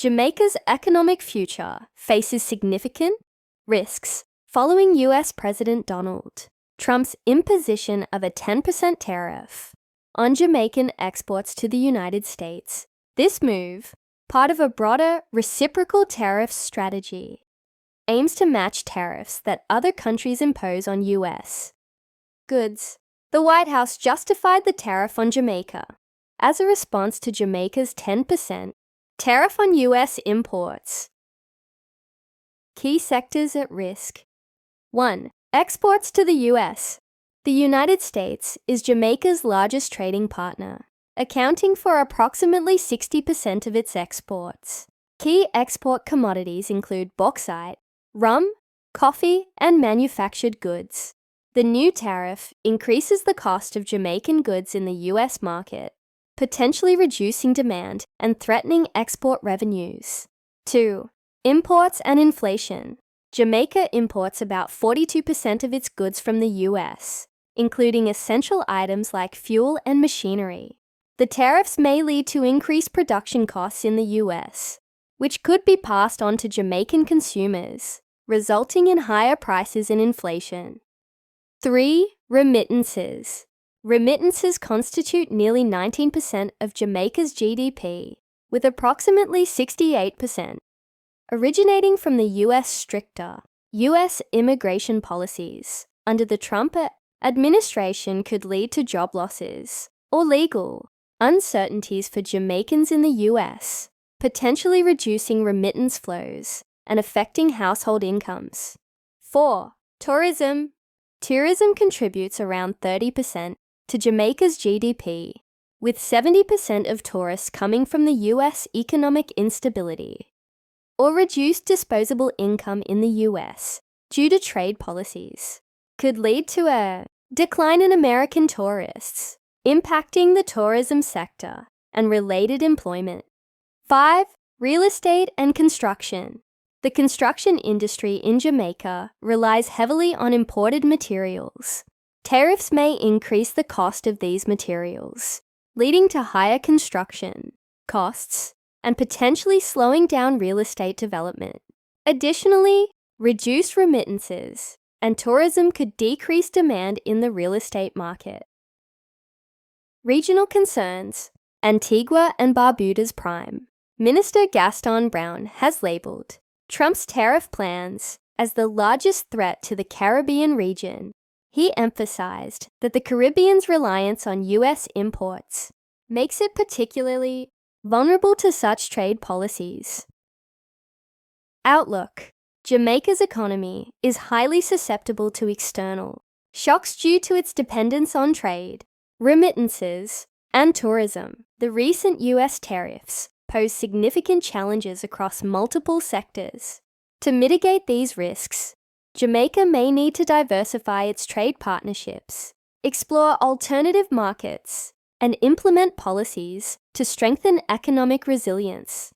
Jamaica's economic future faces significant risks following US President Donald Trump's imposition of a 10% tariff on Jamaican exports to the United States. This move, part of a broader reciprocal tariff strategy, aims to match tariffs that other countries impose on US goods. The White House justified the tariff on Jamaica as a response to Jamaica's 10% tariff on US imports. Key sectors at risk. 1. Exports to the US. The United States is Jamaica's largest trading partner, accounting for approximately 60% of its exports. Key export commodities include bauxite, rum, coffee, and manufactured goods. The new tariff increases the cost of Jamaican goods in the US market, potentially reducing demand and threatening export revenues. 2. Imports and inflation. Jamaica imports about 42% of its goods from the US, including essential items like fuel and machinery. The tariffs may lead to increased production costs in the US, which could be passed on to Jamaican consumers, resulting in higher prices and inflation. 3. Remittances. Remittances constitute nearly 19% of Jamaica's GDP, with approximately 68% originating from the US stricter US immigration policies under the Trump administration could lead to job losses or legal uncertainties for Jamaicans in the US, potentially reducing remittance flows and affecting household incomes. 4. Tourism. Tourism contributes around 30% to Jamaica's GDP, with 70% of tourists coming from the US economic instability or reduced disposable income in the US due to trade policies, could lead to a decline in American tourists, impacting the tourism sector and related employment. 5. Real estate and construction. The construction industry in Jamaica relies heavily on imported materials. Tariffs may increase the cost of these materials, leading to higher construction costs and potentially slowing down real estate development. Additionally, reduced remittances and tourism could decrease demand in the real estate market. Regional concerns. Antigua and Barbuda's prime. Minister Gaston Brown has labelled Trump's tariff plans as the largest threat to the Caribbean region. He emphasized that the Caribbean's reliance on US imports makes it particularly vulnerable to such trade policies. Outlook. Jamaica's economy is highly susceptible to external shocks due to its dependence on trade, remittances, and tourism. The recent US tariffs pose significant challenges across multiple sectors. To mitigate these risks, Jamaica may need to diversify its trade partnerships, explore alternative markets, and implement policies to strengthen economic resilience.